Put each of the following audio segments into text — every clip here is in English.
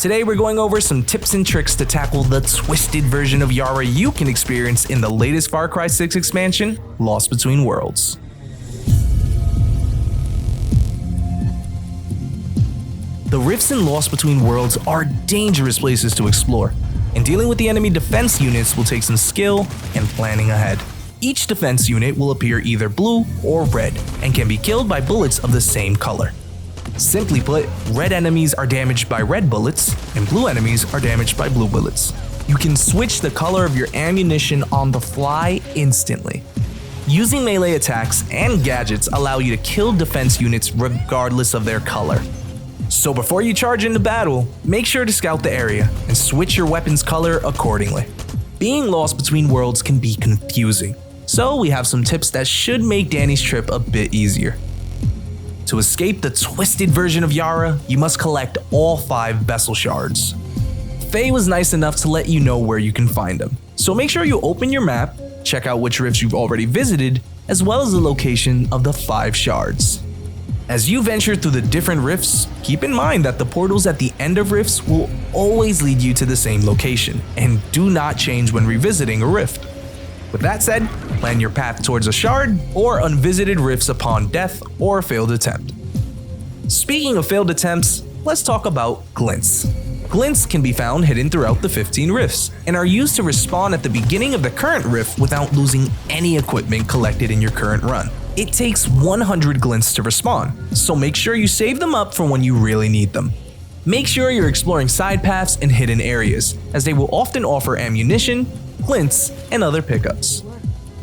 Today we're going over some tips and tricks to tackle the twisted version of Yara you can experience in the latest Far Cry 6 expansion, Lost Between Worlds. The rifts in Lost Between Worlds are dangerous places to explore, and dealing with the enemy defense units will take some skill and planning ahead. Each defense unit will appear either blue or red, and can be killed by bullets of the same color. Simply put, red enemies are damaged by red bullets, and blue enemies are damaged by blue bullets. You can switch the color of your ammunition on the fly instantly. Using melee attacks and gadgets allow you to kill defense units regardless of their color. So before you charge into battle, make sure to scout the area and switch your weapon's color accordingly. Being lost between worlds can be confusing, so we have some tips that should make Danny's trip a bit easier. To escape the twisted version of Yara, you must collect all 5 vessel shards. Faye was nice enough to let you know where you can find them, so make sure you open your map, check out which rifts you've already visited, as well as the location of the 5 shards. As you venture through the different rifts, keep in mind that the portals at the end of rifts will always lead you to the same location, and do not change when revisiting a rift. With that said, plan your path towards a shard or unvisited rifts upon death or a failed attempt. Speaking of failed attempts, let's talk about glints. Glints can be found hidden throughout the 15 rifts, and are used to respawn at the beginning of the current rift without losing any equipment collected in your current run. It takes 100 glints to respawn, so make sure you save them up for when you really need them. Make sure you're exploring side paths and hidden areas, as they will often offer ammunition, glints, and other pickups.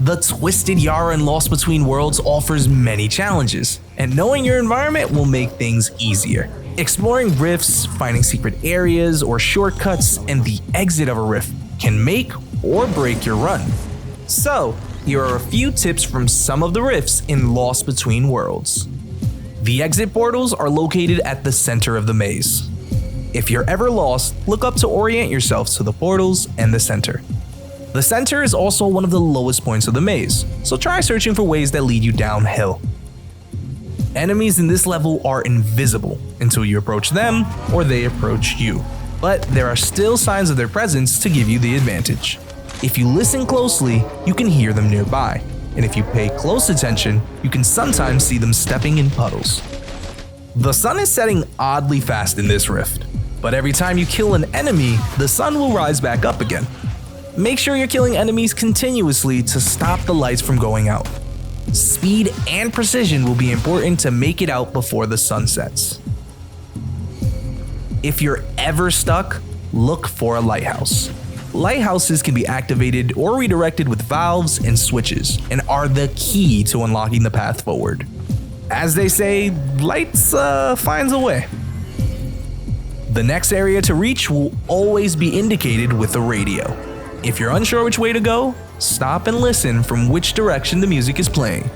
The twisted Yara in Lost Between Worlds offers many challenges, and knowing your environment will make things easier. Exploring rifts, finding secret areas or shortcuts, and the exit of a rift can make or break your run. So, here are a few tips from some of the rifts in Lost Between Worlds. The exit portals are located at the center of the maze. If you're ever lost, look up to orient yourself to the portals and the center. The center is also one of the lowest points of the maze, so try searching for ways that lead you downhill. Enemies in this level are invisible until you approach them or they approach you, but there are still signs of their presence to give you the advantage. If you listen closely, you can hear them nearby, and if you pay close attention, you can sometimes see them stepping in puddles. The sun is setting oddly fast in this rift, but every time you kill an enemy, the sun will rise back up again. Make sure you're killing enemies continuously to stop the lights from going out. Speed and precision will be important to make it out before the sun sets. If you're ever stuck, look for a lighthouse. Lighthouses can be activated or redirected with valves and switches, and are the key to unlocking the path forward. As they say, lights finds a way. The next area to reach will always be indicated with a radio. If you're unsure which way to go, stop and listen from which direction the music is playing.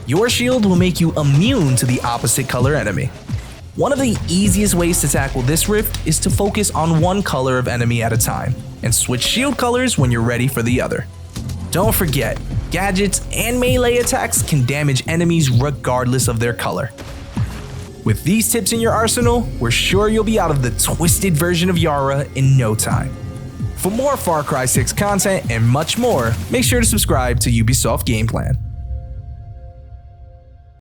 Your shield will make you immune to the opposite color enemy. One of the easiest ways to tackle this rift is to focus on one color of enemy at a time, and switch shield colors when you're ready for the other. Don't forget, gadgets and melee attacks can damage enemies regardless of their color. With these tips in your arsenal, we're sure you'll be out of the twisted version of Yara in no time. For more Far Cry 6 content and much more, make sure to subscribe to Ubisoft Game Plan.